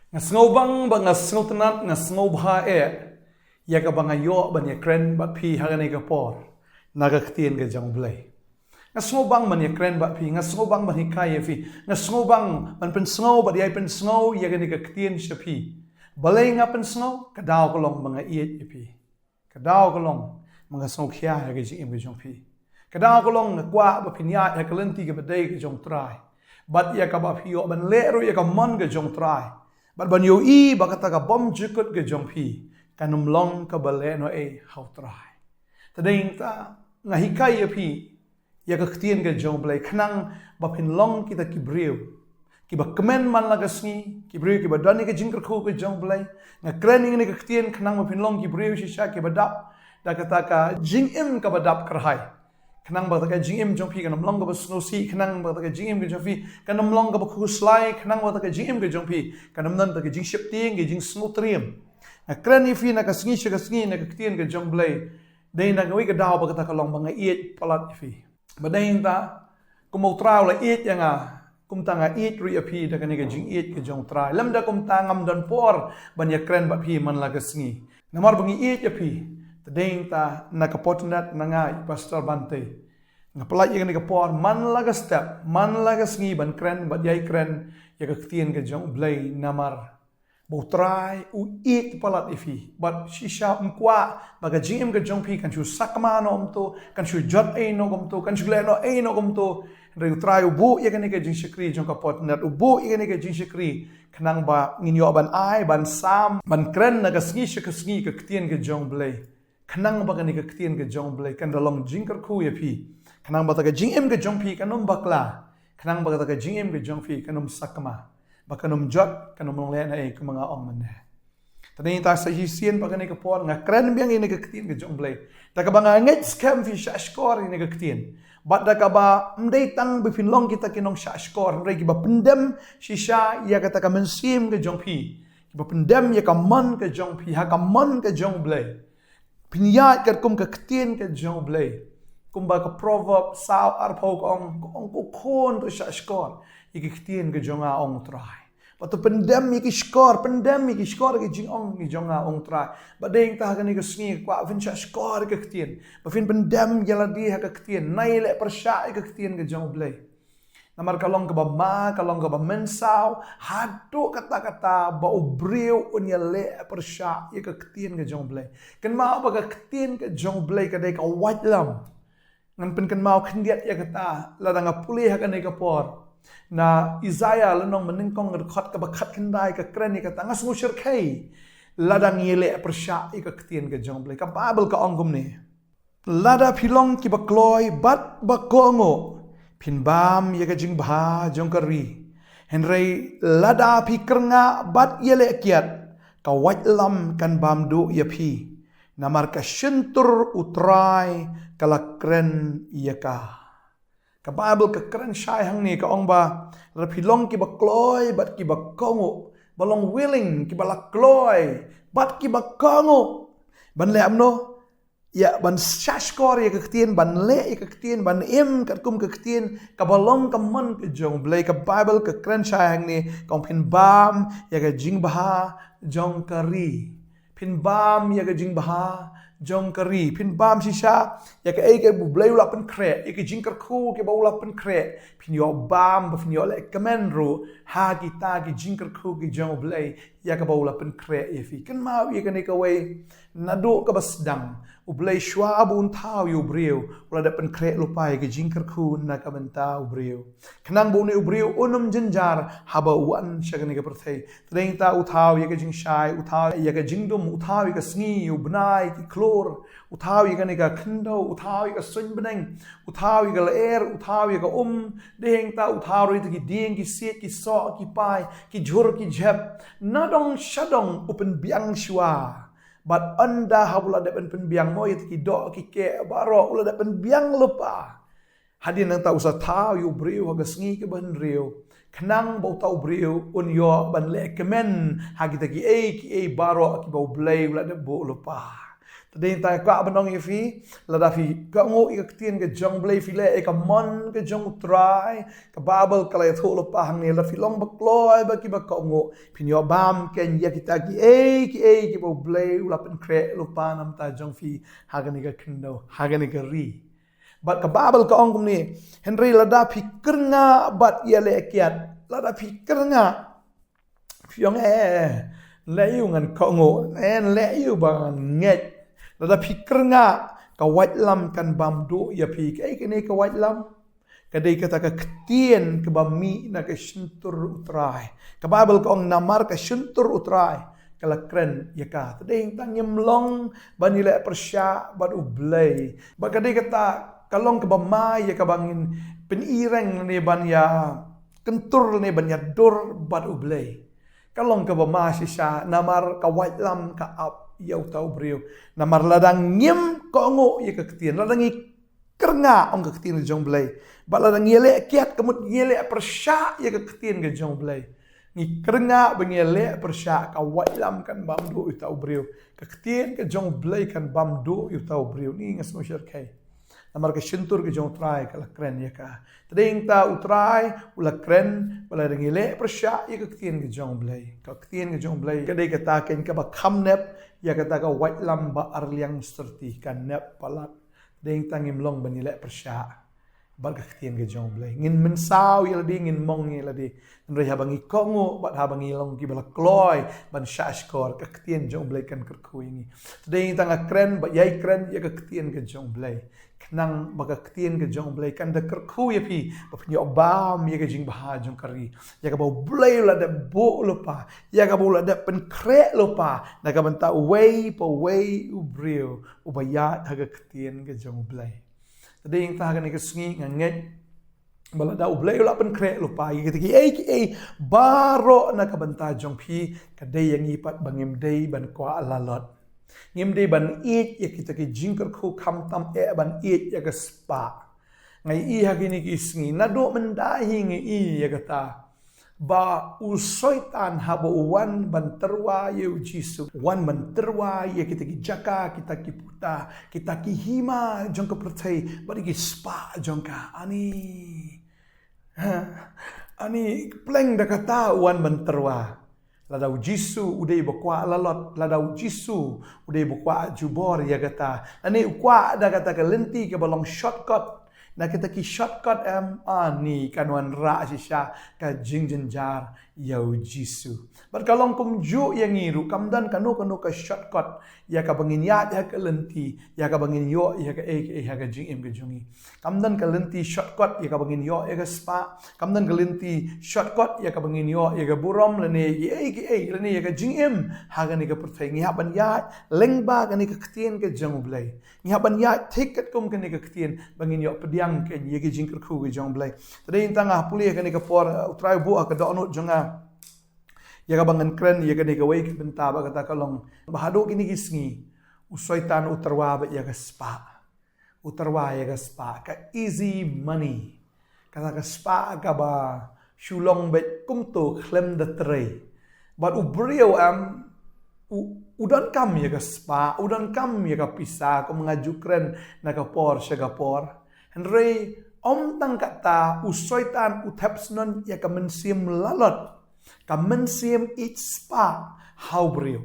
Ngasngau bang ba ngasngau tenat ngasngau bha ya ka bang ayo ban ya kren ba phi hagane ka por naga ktien ga jong blai ngasngau bang man ya kren ba phi ngasngau bang ban hikai ya phi ngasngau bang ban pen sngo ba dia pen sngo ya ga ni ka ktien sha phi balai nga pen sngo ka daw ko long bang iet ya phi ka daw ko long mga sngo khia ya ga ji im ga jong phi ka daw ko long na kwa ba phin ya ka lenti ga ba dai ga jong trai bat ya ka ba phi yo ban le ro ya ka mon ga jong trai But ban yo I bakata ka bom jukut ke jong phi kanum long ka bale no how try. Tading ta ngahikai ya phi ya ka ktien ke jong blai khnang ba phin long kita kibriu ki ba kemen man la gasngi kibriu ki ba dani ke jingker khu ke jong blai nga krening ni ka ktien khnang ba phin long kibriu shi sha ki ba dap da kata ka jing im ka ba dap krhai Kanang ba ta jing im jong phi kanam long ka ba snow si kanang ba ta jing im ke jong phi kanam long ka ba khu slai kanang ba ta jing im ke jong phi kanam nan ta jing ship ting ke jing snow trim na krani phi na ka sngi shi ka sngi na ka ktien ke jong blai dei na ngai ka daw ba ta ka long ba ngai iet palat phi ba dei ta kum mo trao la iet yang kum ta nga iet ri phi da ka ni ka jing iet ke jong trai lam da kum ta ngam don por ban ya kren ba phi man la ka sngi namar bangi iet ya phi Tadeng ta naka Potternet na nga Pastor Bantei. Nga pelat yang ni kapor man laga step, man laga sngi ban kren, bat yai kren, ya kaktian ke jong blay namar. Bau try u eat pelat ifi, bat shisha umkwa, baga jingim ke jong pi kan shu sakma no omto, kan shu jot no omto, kan shu no omto. Rai try ubu ya kan ke jing shikri jong ka Potternet ubu ya kan ke jing shikri. Kanang ba nginyo ban ai ban sam, ban kren naga sngi shikasngi kaktian ke jong blay. Kanang ba ka ni ka ktien ka jong blay kan dalong jingker khu ya phi kanang ba ta ka jing em ka jong phi kanum bakla kanang ba ta ka jing em ka jong phi kanum sakma ba kanum jot kanum long le na ku mga ong man tani ta sa hisien ba ka ni ka por nga kren biang ni ka ktien ka jong blay ta ka ba nga nget scam phi sha score ni ka ktien bat da ka ba mdei tang bi phin long kita kinong sha score rei ki ba pendem shisha ya ka ta ka mensim ka jong phi ki ba pendem ya ka man ka jong phi ha ka man ka jong blay Pinyat kat kum ka ktien ka jong blay. Kum ba ka proverb sao arpaw ka ong kukon to siya skor. Iki ktien ka jong a ong try. Pato pendem iki skor ka jing ong ni jong a ong try. Ba deng ta ka ni ka sngi kwa vin siya skor ka ktien. Ba fin pendem yala di ha ka ktien. Nay le persya ka ktien ka jong blay. Namar kalong ka ba ma, kalong ka ba mensaw, hado kata-kata ba ubriw unya le persya ya ka ktien ka jong blay. Kan mao ba ka ktien ka jong blay ka day ka white lam. Ngan pen kan mao kandiat ya kata lada nga pulih ka ni ka por. Na Isaiah lanong meningkong ngadkot ka ba kat kendai ka kren ya kata ngas ngusir kay. Lada ngile persya ya ka ktien ka jong blay. Ka babel ka onggum ni. Lada pilong ki ba Kloi bat ba Kohnguh. Phin bam ya ka Jingbha jong kari henrei lada pi kernga bat yele kiat ka wat lam kan bam do ya pi namar ka shentur utrai kala kren ya ka bible ka kren shai hang ni ka ong ba ra phi long ki ba Kloi bat ki ba Kohnguh balong willing ki ba la Kloi bat ki ba Kohnguh ban le amno ya ban shashkor ya kaktien ban le ya kaktien ban im kat kum kaktien ka balong ka man ka jong blay ka bible ka kren shayang ni kong phin bam ya ka Jingbha jong kari phin bam ya ka Jingbha jong kari phin bam shisha ya ka ai ka bu blay ula pen kre ya ka jingker khu ke ba ula pen kre phin yo bam ba phin yo le kamen ru ha ki ta ki jingker khu ki jong blay ya ka ba ula pen kre ya fi kan ma ya ka ni ka way nado ka basdang ublay shwa bun thaw yu briu ula da pen kre lupai ke jingker khu na ka benta ubriu khnang bu ni ubriu unum jinjar haba wan shagani ka perthai tring ta uthaw ye ka jing shai uthaw ye ka jingdum uthaw ka sngi ubnai ki klor uthaw ye ka ni ka khndo uthaw ye ka sun beneng uthaw ye ka ler uthaw ye ka deng ta uthaw ri ki ding ki se ki so ki pai ki jhur ki jhep nadong shadong upen biang shwa But anda habula dapat penbiang mo itu kido kike baro ula dapat penbiang lupa. Hadin nang tau sa tau yu briu haga sngi ke ban riu. Kenang bau tau briu un yo ban le kemen hagi taki ki baro ki bau blay ula dapat bo lupa. Tadi ta ka benong ifi lada fi Kohnguh ika ketien ke jong blei fi le ika mon ke jong utrai ka babel kala tho lo pa hang ni la fi long ba Kloi ba ki ba Kohnguh pin yo bam ken ya kita ki bo blei ula pen kre lo pa nam ta jong fi hagani ka kendo hagani ka ri bat ka babel ka ong kum ni Henry lada fi kernga bat ya le kiat lada fi kernga fi yong le yu ngan Kohnguh le yu ba nget lada pikir nga ka white lam kan bam do ya pi ke ni ka white lam kadai kata ka ketien ke bami na ka shintur utrai ka babel ka ong namar ka shintur utrai kala kren ya ka tadai tang yemlong banile persya ban ublei ba kadai kata kalong ke bamai ya ka bangin penireng ni ban ya kentur ni ban ya dur ban ublei kalong ke bama sisa namar ka white lam ka up yau tau brio namar ladang ngim Kohnguh ye ketien ladang i kernga ong ketien jong blai ba ladang yele kiat kemut yele persya ye ketien ke jong blai ngi kernga bengele persya ka wailam kan bamdu tau brio ketien ke jong blai kan bamdu tau brio ni ngas mosyar kai namar ke shintur ke jong trai kala kren ye ka tading ta utrai ula kren bala dengele persya ye ketien ke jong blai ka ketien ke jong blai kadai kata ken ka ba khamnep ya kata ka white lam ba arliang serti kan nep palat ding tangim long banile persya ba ka ketien ke jong blai ngin mensau ya ladi ngin mong ya ladi nre habangi Kohnguh bat habangi long ki bala Kloi ban shashkor ka ketien jong blai kan kerku ini ding tanga kren ba yai kren ya ka ketien ke jong blai kenang ba ka ketien ke jong blai kan da kerku ya pi ba pnyo bam ya ka Jingbha jong kari ya ka ba blai la da bo lupa ya ka bola da pen kre lupa na ka banta way ubrio ubaya ha ka ketien ke jong blai tading ta ka ni ka sngi nganget bala da ublai la pen kre lupa ya ki ai baro na ka banta jong pi ka dei yang ipat bangim dei ban kwa lalot ngim dei ban eat ya kita ki jingker khu kham tam ban eat ya ka spa ngai i ha kini ki sngi na do mendahi ngai i ya kata ba usoitan habo wan ban terwa ye jisu wan ban terwa ye kita ki jaka kita ki puta kita ki hima jong ka pertai bari ki spa jong ka ani pleng da kata wan ban terwa ladau jisu udai bakwa lalot ladau jisu udai bakwa jubor ya kata ani ukwa da kata ka lenti ke balong shortcut na kita ki shortcut ani kanwan ra sisha ka jingjenjar yau jisu bar kalong kumju yang ngiru kamdan kanu ka shortcut ya ka bangin ya ka lenti ya ka bangin yo ya ka ka jingim ke jungi kamdan ka lenti shortcut ya ka bangin yo ya ka spa kamdan ka lenti shortcut ya ka bangin yo ya ka burom lene lene ya ka jingim ha ga ni ka pertai ngi haban ya lengba ga ni ka ketien ke jong blai ngi haban ya tiket kum ka ni ka ketien bangin yo pediang ke ye ke jingker khu ke jong blai tadai tangah pulih ka ni ka por utrai bu ka donut jonga ya ka bangan kren ya ka ni ka wei ke benta ba kata kalong bahado kini kisngi usoitan utarwa ba ya ka spa utarwa ya ka spa ka easy money kata ka spa ka ba Shillong bet kumto klem da trei but ubrio udan kam ya ka spa udan kam ya ka pisa ko mengaju kren na ka por syagapor henry om tang kata usoitan uthapsnon ya ka mensim lalot ka mensim it spa how brio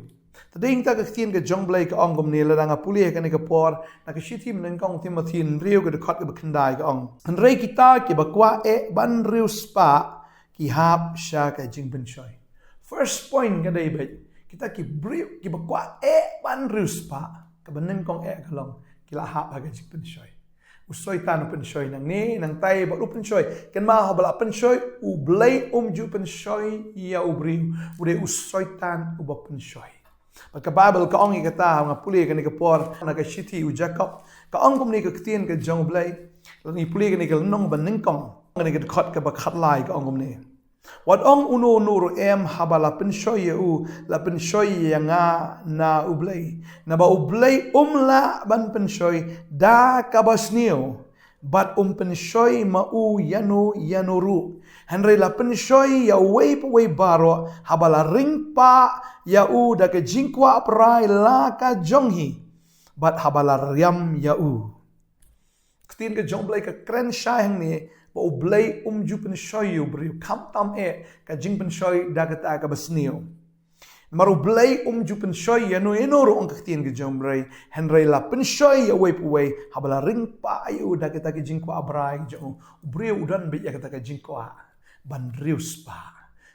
tading ta ka tien ka jong blai ka ong gom ne la nga puli ka ni ka por na ka shiti men kong Timothy rio ka de khot ka khandai ka ong henry kita ki bakwa ban rio spa ki hap sha ka jingben choi first point ka dai bet kita ki brio ki bakwa ban rio spa ka banen kong kalong kila hap ka jingben choi usoi tan pensyoi nang ni nang tai ba lu pensyoi ken ma ha bala pensyoi u blai ju pensyoi ya ubri ude usoi tan u ba pensyoi maka Bible ka ong ikata nga puli ka ni ka por na ka shiti u Jacob ka ong kum ni ka ktien ka jong blai ni puli ka ni ka nong ban ning kong ka ni ka khot ka ba khat lai ka ong kum ni wat ong uno nuru habala pensyoi u la pensyoi yang na ublai na ba ublai la ban pensyoi da kabasnio bat pensyoi mau yanuru henry la pensyoi ya wei baro habala ring pa ya u da ke jingkwa prai la ka jonghi bat habala riam yau. Ketien ke jong blai ke kren syai hang ni, ba blai ju pen shoy yu brio kam tam ka jing pen shoy da kata ka basnio. Maru blai ju pen shoy ya no ro ong ketien ke jong blai henry la pen shoy ya wei puwei habala ring pa ayu da kata ke jing ko abrai jo brio udan be ya kata ke jing ko ban rius pa.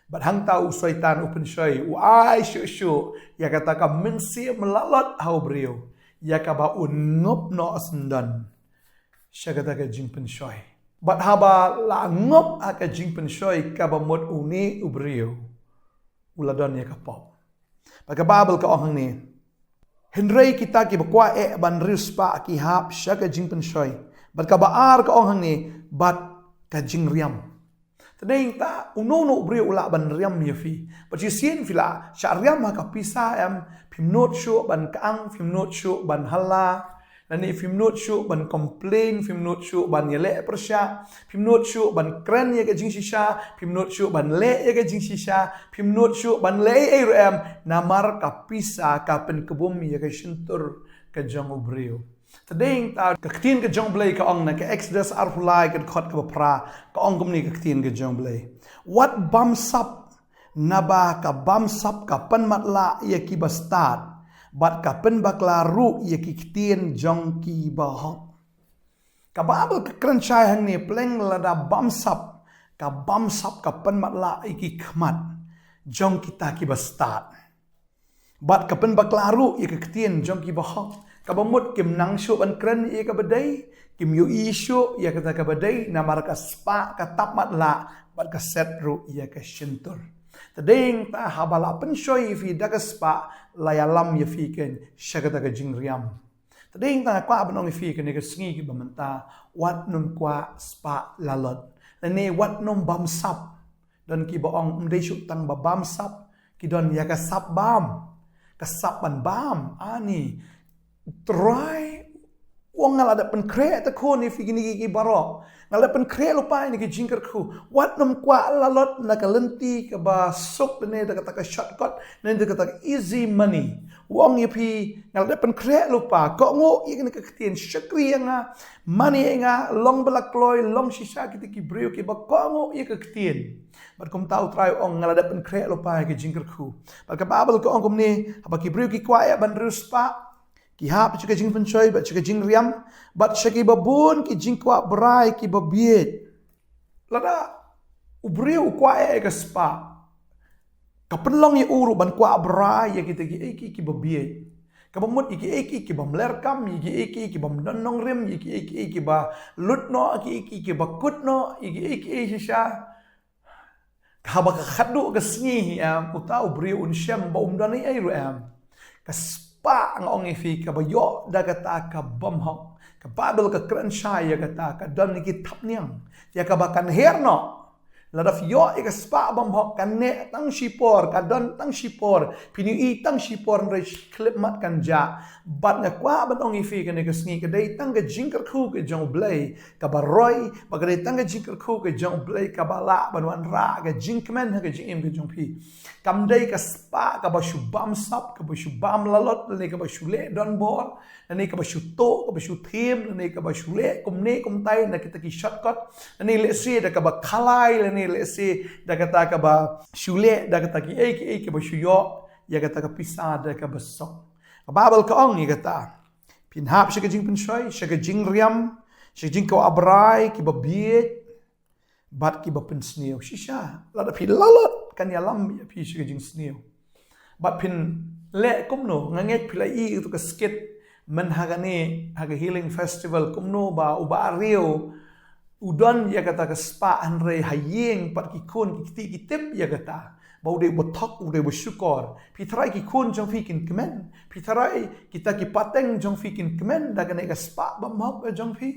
Bat hang tau syaitan open shoy ai shu ya kata ka mensi melalot hau brio ya ka ba ngop no asendan. Syagata ke jing pen shoy. Bat haba la ngop aka jing pen shoy ka ba mod uni ubrio. Uladon ya ka pop. Baka Bible ka ohang ni. Henry kita ki bakwa ban rius pa ki hap syaga jing pen shoy. Bat ka baar ka ohang ni bat ka jing riam. Tadeng ta uno ubrio ula ban riam ya fi. But you sien fila sya riam ka pisa pim not shu ban kaang pim not shu ban hala. Nani film not show ban complain, film not show ban yele persya, film not show ban kren ya ke jing shisha, film not show ban le ya ke jing shisha, film not show ban le namar ka pisa ka pen kebum ya ke shintur ke jong ubrio. Tadeng ta ka ketien ke jong blai ka ong na ke exodus arhulai ke khot ka pra ka ong gumni ka ketien ke jong blai. What bam sap naba ka bam sap ka pen matla ya ki bastad. Bat ka pen bakla ru ye ki ktien jong ki bahok. Ka babel ka kren chai hang ni pleng lada bamsap ka pen matla iki khmat jong kita ki bastat. Bat ka pen bakla ru ye ki ktien jong ki bahok. Ka bamut kim nang shu ban kren ye ka badai kim yu ishu ye ka badai namar ka spa ka tap matla bat ka set ru ye ka shintur. Tadeng ta habala pen shoy fi dagaspa layalam ye fi ken syagata ka jing riam. Tadeng ta kwa banong fi ken ke sngi ki bamanta wat num kwa spa lalot. Lane wat num bam sap dan ki baong mdei syuk tang ba bam sap ki don ya ka sap bam. Ka sap ban bam ani try wong ngala pen kre ta ko ni fi gini ki baro. Ngala pen kre lupa ni ki jingker ku. Wat num kwa lalot na ka lenti ka ba sok ne da kata ka shortcut ne da kata easy money. Wong ye pi ngala pen kre lupa ko ngo ye ni ka ktien shakri nga money nga long bala kloi long shisha ki ki brio ki ba ko ngo ye ka ktien. But kom tau try ong ngala pen kre lupa ki jingker ku. Ba ka babel ko ong kom ni apa ki brio ki kwa ya ban ruspa ki hap chika jing penchoy bat chika jing riam bat chaki babun ki jing kwa brai ki babiet lada ubrio kwa e ka spa ka penlong ye uru ban kwa brai ye kita ki babiet ka bamut ki bamler kam ki bam nongkhryiem ki ba lutno ki ba kutno ki shisha ka ba khadu ka sngi uta ubrio unsyam ba umdani ai ru ka pa ang ong ifi ka bayo da kata ka bomhok ka babel ka kran shay ya kata ka don ki tap niang ya ka bakan herno ladaf yo ka spa bomhok kan ne tang shipor ka don tang shipor pinu I tang shipor re clip mat kan ja bat nga kwa ban ong ifi ka ne ka sngi ka dai tang ka jingker khu ka jong blai ka baroy ba ka dai tang ka jingker khu ka jong blai ka bala banwan ra ka jingkmen ka jingim ka jong pi kam dai ka spa ka ba shubam sap ka ba shubam lalot ne ka ba shule don bor ne ka ba shuto ka ba shuthim ne ka ba shule kumne kumtai na kita ki shortcut ne le se da ka ba khalai ne le se da kata ka ba shule da kata ki ki ba shuyo ya kata ka pisa da ka ba sok babel ka ong ni kata pinhap shi ka jing penshoy shi ka jing riam shi jing ko abrai ki ba biet bat ki ba pensneo shisha la da pi lalot kan ya lam ya pi shi jing sneo bat pin le kumno ngangek pilai itu ka skit men hagane haga healing festival kumno ba uba rio udon ya kata ka spa anre hayeng pat ki kun ki tip ya kata ba ude botok ude bersyukur pitrai ki kun jong fikin kemen pitrai kita ki pateng jong fikin kemen da kana ka spa ba mok jong fi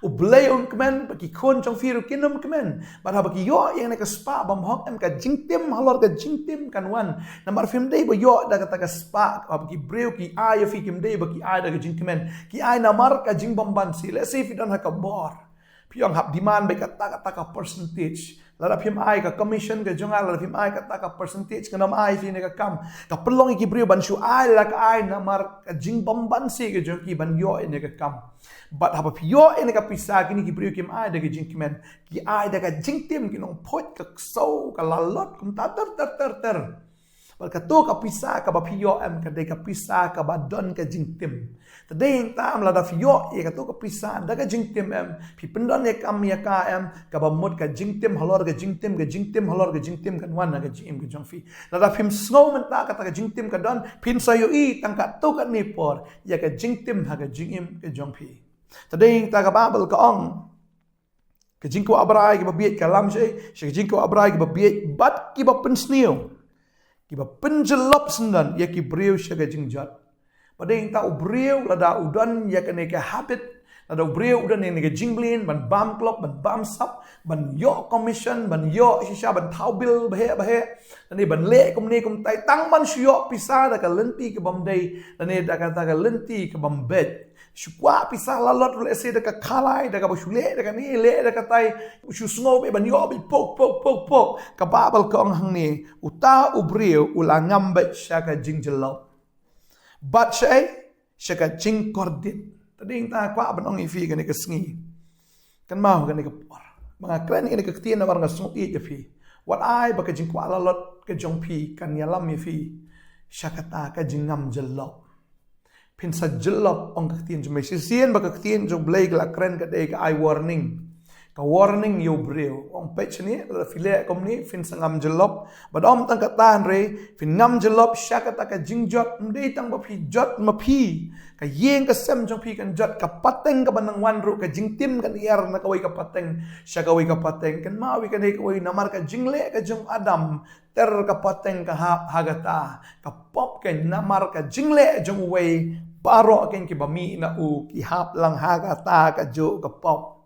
u blay on kemen bagi kon jong firu kinum kemen bara bagi yo yang nak spa bam hok em ka jingtim halor ka jingtim kan wan namar film dei bo yo da kata ka spa bagi breu ki ay fi kim dei bagi ay da ka jing kemen ki ay namar ka jing bam ban si le se fi don ha ka bor พี่ยองหับดีมานไปกับตากับ percentage แล้วพิมพ์ไอกับ commission กับจงอาแล้วพิมพ์ไอกับตากับ percentage กับน้ำไอฟีในกับกำกับปลงอีกบริวบันชูไอแล้วก็ไอน้ำมารกับจิงบอมบันซีกับจงกีบันย่อในกับกำบัดหับพี่ย่อในกับพิซซ่ากินอีกบริวกิมไอเด็กจิงกิมันกีไอเด็กจิงเต็มกินน้องพดกับโซ่กับลาลดกุมตาเตอร์บัดกับตัวกับพิซซ่ากับพี่ย่อกับเด็กกับพิซซ่ากับบัดดอนกับจิงเต็มแต่เด้งตามระดับฟิโยกับตัวกับพิซซ่าดักกับจิงเต็มพี่เป็นดอนกับมีกากับบัมมดกับจิงเต็มฮัลโหลกับจิงเต็มฮัลโหลกับจิงเต็มกันวันกับจิงกับจงฟีระดับพิมสโนว์มันตากับจิงเต็มกับดอนพินซอยอีตั้งกับตัวกับนี่ปอร์กับจิงเต็มกับจิงกับจงฟีแต่เด้งตากับบาเบลกับองกับจิงกับอับรายกับเบียดกับลำใช่กับจิงกับอับรายกับเบียดบัดกับเป็นสเนียวกับเป็นจลบสันดันกับเบรียวกับจิงจัดpada yang tahu beliau lada udan ya kena ke habit lada beliau udan yang ke jingblin ban bam klop ban bam sap ban yo commission ban yo shisha ban thau bil bahe dan ban le kum ni kum tai tang ban shyo pisah da ka lenti ke Bantei dan da kata ka lenti ke Bambet shukwa pisah lalot le se da ka khalai da ka shule da ka ni le da ka tai shu sngo be ban yo bi pok ka babal ka ong hang ni uta ubriu ulangam bet sha ka jingjelo Bat syaka jing kordit. Tadi yang tak kuat benong ifi kan ke sengi. Kan mau kan ke por. Mga klan ini ke ketian orang ke sung it ifi. Wat ai baka jing kuat lalot ke jong pi kan yalam ifi. Syaka ta ka jing ngam jelop. Phin sa jelop ong ke ketian jom sisien baka ketian jong blai ke kran ke dei ke ai warning. Ka warning yo breu ong page ni la file kom ni Phin sangam jelop badom tang katan re Phin ngam jelop syaka ta ka jingjot mdei tang ba phi jot ma phi ka yeng ka sem jong phi kan jot ka pateng ka banang wan ru ka jingtim kan iar na ka wai ka pateng syaka wai ka pateng kan mawi kan ka wai namar ka jingle ka jong adam ter ka pateng ka hagata ka pop kan namar ka jingle jong wai paro kan ki bami na u ki hap lang hagata ka jo ka pop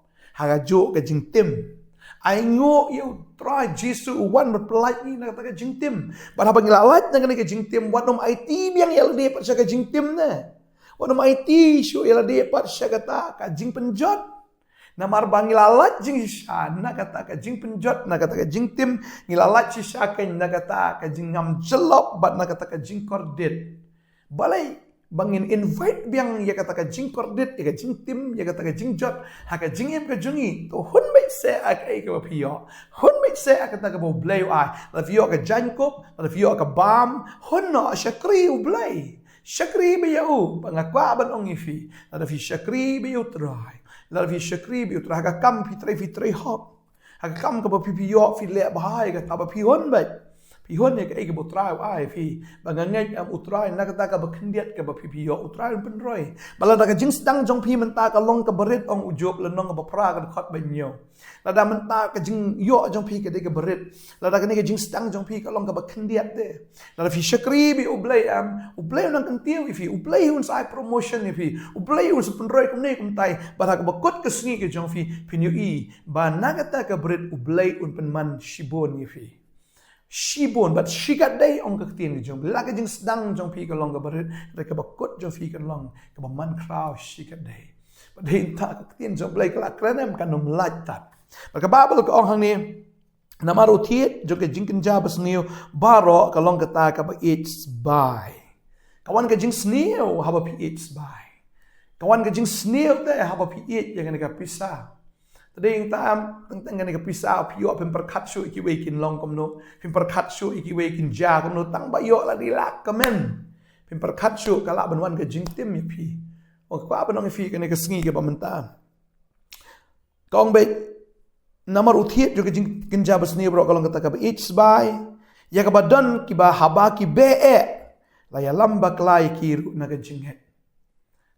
hagajo ke jingtim ai ngo you try jisu wan berpelai ni nak kata ke jingtim pada pangilalat nak ke jingtim wat nom IT biang ya de pat ke jingtim na wat nom IT shu ya de pat kata ka jing penjot namar bangilalat jing sha nak kata ka jing penjot nak kata ke jingtim ngilalat si syaken nak kata ka jing ngam jelop bat nak kata ka jing kordit balai bangin invite biang ya kata ka jing kordit ya ka jing tim ya kata ka jing jot ha ka jing em ka jungi to hun mai se ak ai ka pio hun mai se ak kata ka bo blay ai la fio ka jankop la fio ka bam hun no shakri u blay shakri be u pangakwa ban ong ifi la fi shakri be u try la fi shakri be u try ka kam fi trai hop ha ka kam ka bo pio fi le bahai ka ta ba pi hun bai Pihon ya ke utrai ai fi bangangai utrai nak kata ka bakhendiat ka baphiyo utrai penroi balada ka jing sedang jong phi menta ka long ka berit ong ujok lenong ka bapra ka khot banyo lada menta ka jing yo jong phi ka de ka berit lada ka ni ka jing sedang jong phi ka long ka bakhendiat de lada fi shakri bi ublay nang kan tiu fi ublay un sai promotion fi ublay un penroi kum ne kum tai bada ka bakot ka sngi ka jong phi pinyu i ba nakata ka berit ublay un penman shibon fi Shibon, but shikat day on kaktin jong. Laka jing sedang jong pi kalong kabarit. Reka bakut jong pi kalong kabaman kraw shikat day. But day tak kaktin jong blay kalak krenem kanum lajtat. Maka babel ka ong hang ni. Namaru tiet jong ka jing kenjabas niyo. Baro kalong kata kaba it's by. Kawan ka jing sniyo haba pi it's by. Kawan ka jing sniyo day haba pi it yang ka pisah. Tadi yang tam tentang ni kepisah pio pem perkat su iki wekin long komno pem perkat su iki wekin ja komno tang bayo la dilak kemen pem perkat su kala benwan ke jingtim ya pi o kwa benong fi ke ni ke sengi ke pamenta kong be namar uthiet jo ke jing kenja besni bro kalong kata ka it's by ya ka badan ki ba haba ki be la ya lamba klai ki na ke jinghet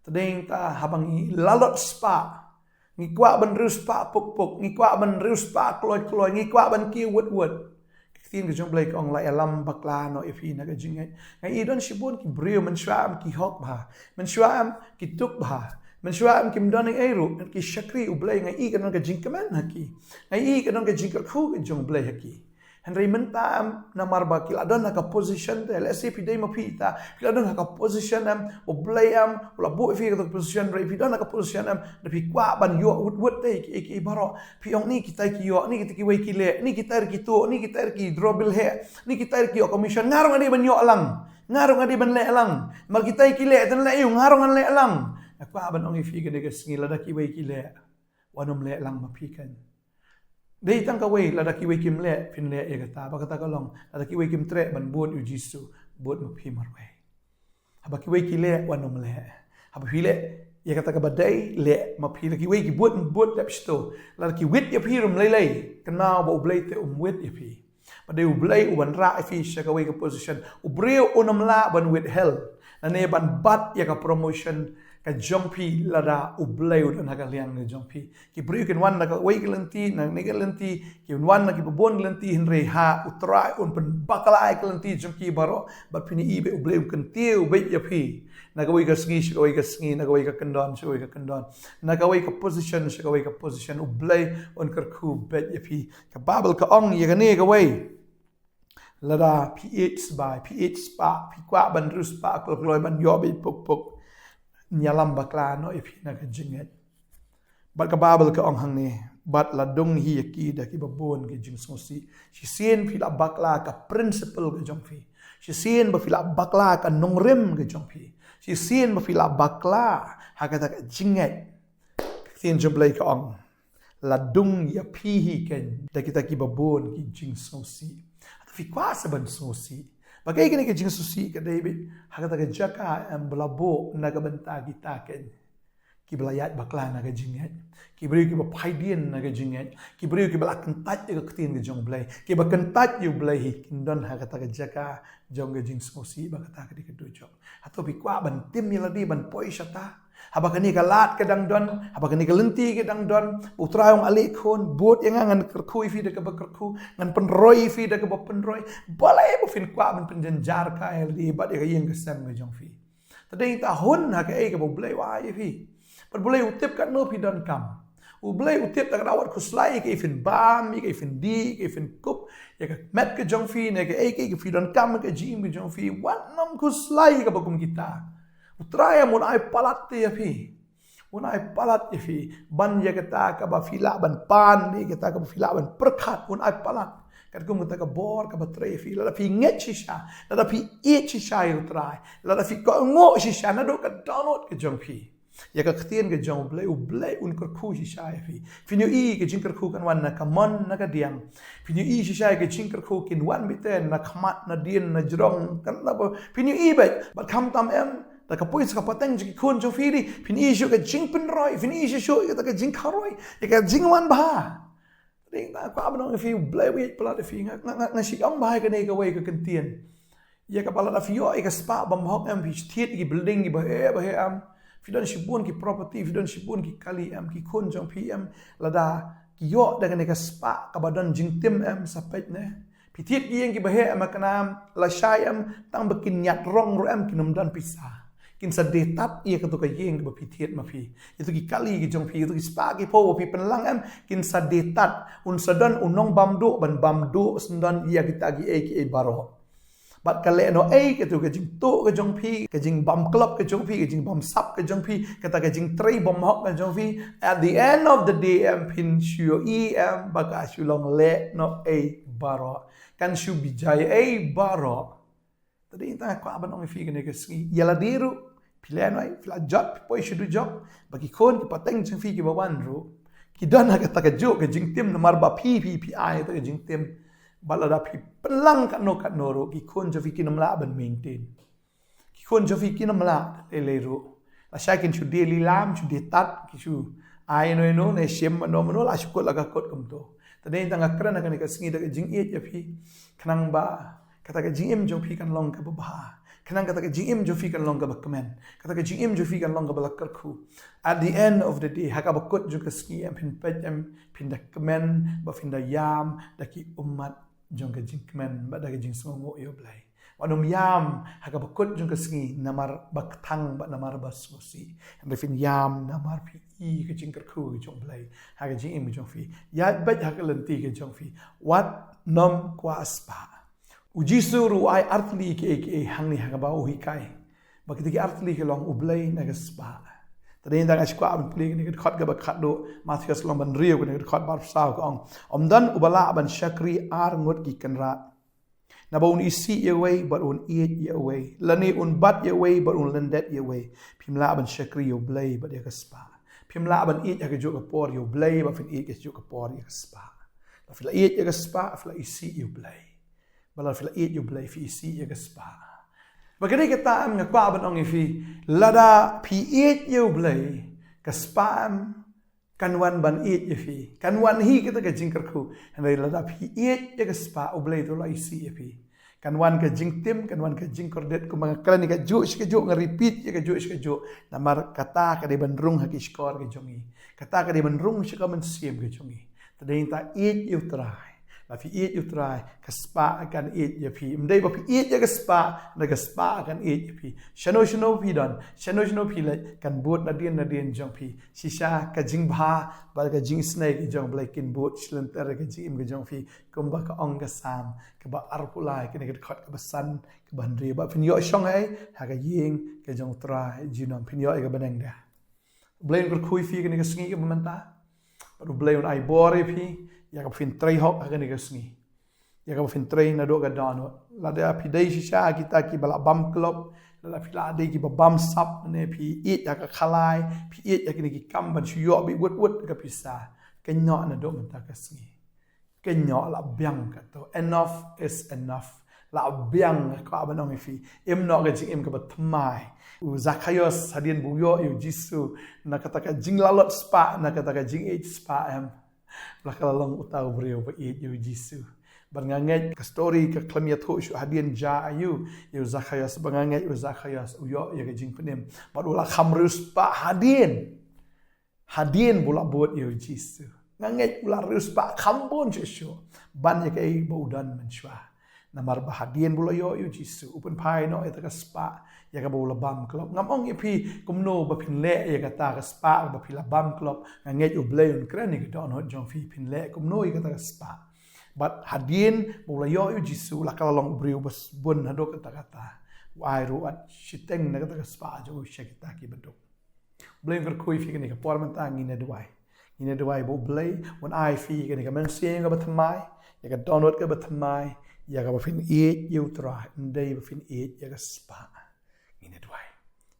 tadi yang ta habang lalot spa ngikwa ban rius pa puk ngikwa ban rius pa kloi ngikwa ban ki wet tin ke jong blai kong la alam bakla no ifi na ke jingai ngai idon shibun ki brio man shwam ki hok ba man shwam ki tuk ba man shwam kim don ai ru ki shakri u blai ngai i kan ke jing kaman haki ngai i kan ke jing khu ke jong blai haki Henry menta namar ba kila don ka position te let's say pidai ma pita kila don ka position oblay ula bu fi ka position rai pidon ka position de pi kwa ban yo wut te ki baro pi ong ni kita ki yo ni kita ki wei ki le ni kita ki tu ni kita ki drobil he ni kita ki commission ngarong adi ban yo lang ngarong adi ban le lang mal kita ki le tan le yu ngarong an le lang kwa ban ong fi ka de ka sngi la da ki wei ki le wanom le lang ma pi kan Dei tang ka wei la da ki wei kim le phin le e kata ba kata ka long la da ki wei kim tre ban buat u jisu buat ma phi mar wei ha ba ki wei ki le wanom le ha ba phi le ye kata ka ba dei le ma phi la ki wei ki buat lep sto la ki wit ye phi rum lei kan ma ba blai te wit ye phi ba dei u blai u ban ra phi sha ka wei ka position u breu onam la ban wit hell na ne ban bat ye ka promotion ka jongpi lada ubleu dan haga liang ke jongpi ki bri ken wan na ka wei kelenti na ne kelenti ki wan na ki bon kelenti henre ha utra un pen bakalai kelenti jongki baro bat pini ibe ubleu ken tiu be ya pi na ka wei ka sngi na ka wei ka kendon na ka wei ka position ka wei ka position ublei un kerku be ya pi ka babel ka ong ye ka ne ka wei lada ph by ph pa pi kwa ban rus pa kloi ban yo be pok nyalam bakla no ipi na ka jinget bat ka babel ka ong hang ni bat la dong hi ki da ki babon ke jing sosi si sien phi la bakla ka principle ke jong phi si sien ba phi la bakla ka nongkhryiem ke jong phi si sien ba phi la bakla ha ka ta ka jinget sien jom play ka ong la dong ya phi hi ken da kita ki babon ki jing sosi at fi kwa sa ban sosi Bagai kini ke jing susi ke David, hakata ke jaka belabo naga benta kita ken. Ki belayat bakla naga jinget. Ki beri ki bapaidian naga jinget. Ki beri ki balakentat ke ketin ke jong belai. Ki bakentat yu belai kindon hakata ke jaka jong ke jing susi bakata ke dikedujo. Atau bi kwa ban tim yaladi ban poi syata. Habakani kalat ke dangdon, habakani kelenti ke dangdon, putra yang alik kon, buat yang ngan kerku ifi dek bekerku, ngan penroi ifi dek penroi, balai bufin kwa ben penjenjar ka di bat ya yang kesem ke jong fi. Tadi tahun ha ke ke boleh wa ifi. But boleh utip kat no pi don kam. Boleh utip tak rawat kuslai ke ifin bam, ke ifin di, ke ifin kup, ya ke met ke jong fi, ne ke fi don kam ke jim ke jong fi, wan nom kuslai ke bakum kita. Utraya mun ai palat ya fi mun ai palat ya fi ban ya kata ka ba fila ban pan ni kata ka ba fila ban perkat mun ai palat kat ku muta ka bor ka ba tre fi la fi nget shisha la fi e shisha utrai la fi Kohnguh shisha na do ka download ke jong fi ya ka ktien ke jong blai un ka khu shisha ya fi finyo i ke jing ka khu kan wan na ka mon na ka diang finyo i shisha ke jing ka khu kin wan biten na khamat na dien na jrong kan la finyo i ba kham tam em ta ka pois ka pateng ji khun jo fi ri phin i shu ka jing pen roi phin i shu ka jing kharoi ka jing wan ba ding ta ka ba fi blai wi pala de fi nga shi ong ba ka ne ka wei ka kentien ya ka pala da fi yo ka spa bam hok am fi thiet ki building ki ba he am fi don shi bun ki property fi don shi bun ki kali am ki khun jong pi am la da ki yo da ka ne ka spa ka ba don jing tim am sa pet ne pi thiet ki yang ki ba he am ka nam la shai am tang ba kin nyat rong ro am kinum dan pisah kin sa detat ia ketu ka yeng ba pithiet ma fi itu ki kali ki jong fi itu ki spa ki po pi penlang am kin sa detat un sadan unong bamdu ban bamdu sendan ia kita gi e baro bat kale no ketu ka jing to ka jong fi ka jing bam club ka jong fi ka jing bam sap ka jong fi kata ka jing trei bam hok ka jong fi at the end of the day am pin shu am baka Shillong le no baro kan shu bijay baro tadi ta ko aban ong fi ka ne ka ski yala diru pilihan ai fila job poi shudu job bagi kon ki pateng jing fi ki bawan ru ki dan ha kata ka jo ke jing tim namar ba pi ai to jing tim balada pi pelang ka no ru ki kon jo fi ki namla ban maintain ki kon jo fi ki namla le ru la shakin shu daily lam shu detat ki shu ai no ne shem no la shu ko la ka kot kum to tadai tanga kran ka ne ka singi da jing e ya fi khnang ba kata ka jing em jo fi kan long ka ba Kenang kata ke jing jo fi kan long ka bakmen kata ke jing jo fi kan long ka balakar khu at the end of the day haka bakut jo ka ski am pin pet am pin da kemen ba fin da yam da ki umat jong ka jing kemen ba da ke jing songo yo blai wanum yam haka bakut jo ka ski namar baktang ba namar basusi and fin yam namar pi i ke jing kar khu jong blai haka jing jong fi ya bet haka lenti ke jong fi what nom kwa spa ujisu ruai artli ke hangni hangaba uhikai bakiti artli ke long ublay na spa tadi ndang askwa ban pli ni khot ga bakhat do Matthews long ban riu ni khot bar saw ko omdan ubala ban shakri ar ngot ki kanra na ba un isi away but un eat away lani un bat away but un landet away pimla ban shakri ublay but ya spa pimla ban eat ya ke jo ka por ublay ba fin eat ke jo ka por ya spa la fila eat ya spa fila isi ublay bala fila eat ublay fi isi ya spa Bagay kita am ngakwa ban ong ifi lada pi eat you blay ka spam kanwan ban eat ifi kanwan hi kita ka jingkerku andai lada pi eat ya ka spa ublay to la isi ifi kanwan ka jingtim kanwan ka jingkordet ku mga kala ni ka ju nga-repeat ya ka ju namar kata ka de banrung ha ki skor ka jongi kata ka de banrung siya ka man siem ka jongi tadayin ta eat you try la fi eat you try ka spa akan eat ya fi mdai ba fi eat ya ka spa akan eat ya fi shano pi don shano pi le kan bot na dien jong pi shisha ka jingbha ba ka jing snake jong blai kin bot slenter ka jim ka jong fi kumba ka ong ka sam ka ba arpulai ka ne ka khot ka ba san ka ban ri ba fin yo shong ai ha ka ying ka jong try jinom fin yo ka banang da blai ko khui fi ka ne ka sngi ka manta ba blai on ai bore fi ya ka fin tray hok akan digasngi ya ka fin tray na do ka dano la da pi dai shisha kita ki bala bam club la pi la dai ki ba bam sap ne pi eat ya ka khalai pi eat ya ki kam ban shuyo bi wut ka pisa kenyo na do man ta kasngi kenyo la byang ka to enough is enough la byang ka ba nong fi im no ka jing im ka ba tmai u zakayos hadien buyo yu jisu na kata ka jing lalot spa na kata ka jing age spa em Lakalalong utaw brio ba eat you jisu banganget ka story ka klamia tho shu hadien ja ayu yu zakayas banganget yu zakayas uyo ya ka jing penem badula khamrus pa hadien bula bot yu jisu nganget ula rus pa khambon shu ban ya kai bodan manchwa namar ba hadien bula yo yu jisu open pai no eta ka spa ya ka bula bam club ngamong ipi kumno ba pin le ya ka ta ka spa ba pila bam club nganget yu blayon krani ka don hot jong fi pin le kumno ya ka ta ka spa but hadien bula yo yu jisu la ka long briu bas bun hadok ka ta wai ruat shiteng na ka ta ka spa jo shakita ki bedok blayon ka koi fi ka ni ka por man ta ngine duai bo blay when I fi ka ni ka men seeing ka ba tmai ya ka don hot ka ba tmai ya ka ba fin eat you try ndai ba fin eat ya ka spa ini duai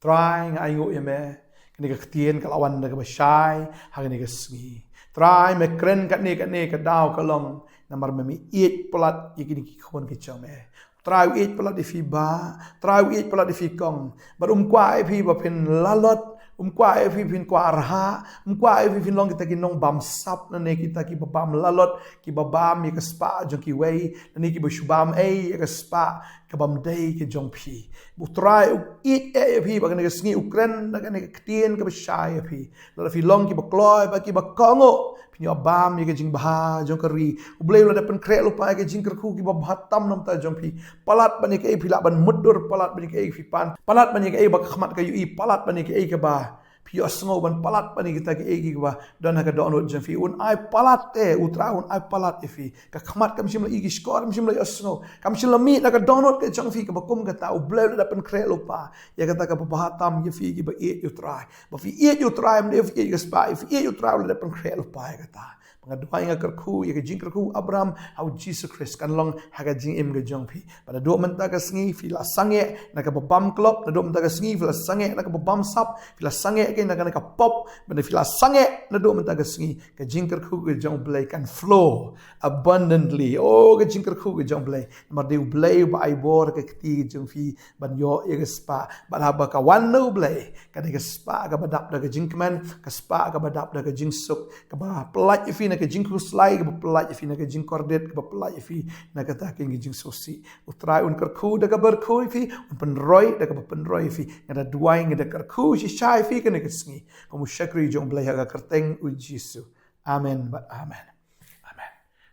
try nga ayo yeme kini ka ktien ka lawan da ka ba shai ha kini ka sngi try me kren ka ne ka daw ka long namar me eat plat ye kini ki khon ki chame try eat plat di fi ba try eat plat di fi kong ba kwa ai fi ba pin lalot kwa ai fi pin kwa arha kwa ai fi pin long kita ki nong bam sap na ne kita ki babam lalot ki babam ye ka spa jong ki wei na ne ki ba shubam ai ye ka spa ka bam dei ki jong pi bu try eat ai fi ba ne ka sngi ukren na ka ne ka tien ka ba shai fi la fi long ki ba kloi ba ki ba Kohnguh pin yo bam ye ka Jingbha jong kari ublei la da pen kre lupa ke jingkerku ki ba bhatam nam ta jong pi palat ban ye ka fi la ban mudur palat ban ye ka fi pan palat ban ye ka ba khmat ka yu i palat ban ye ka ba Pio sngo ban palat pani kita ki egi ba dan ha ka download jam fi un ai palat utra un ai palat fi ka khmat kam shim la igi skor shim la sngo kam shim la mi la ka download ka jang fi ka bakum ka ta u bleu da pen kre lupa ya ka ta ka bahatam ye fi ki ba e utra ba fi e utra am de fi e spa fi e utra la pen kre lupa ya ka ta Pengaduan yang kerku, yang jing kerku Abraham, au Jesus Christ kan long haga jing im ke jong pi. Pada dua menta ke sengi fila sange nak babam klop, pada dua menta ke sengi fila sange nak babam sap, fila sange ke nak pop, pada fila sange na dua menta ke sengi ke jing kerku ke jong blai kan flow abundantly. Oh ke jing kerku ke jong blai. Mar de blai ba ai bor ke kti jong fi ban yo ye ke spa, ban haba ka wan no blai. Ka de ke spa ka badap da ke jing keman, ke spa ka badap da ke jing suk, ka ba pelat fi na ke jing kruslai ke pelaj fi na ke jing kordet ke pelaj fi na ke ta ke jing sosi utrai un kerku da ke berku fi un penroi da ke penroi fi ada duai ngada kerku si shai fi ke ne ke sngi kamu syakri jong blai ha kerteng u jisu amen but amen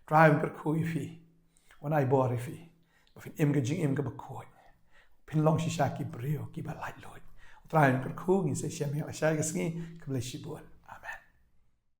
try un kerku fi when I bore fi fin im ke jing im ke bekoi pin long si shaki brio ki ba lai loi utrai un kerku ngi se syam ya shai ke sngi ke blai shibun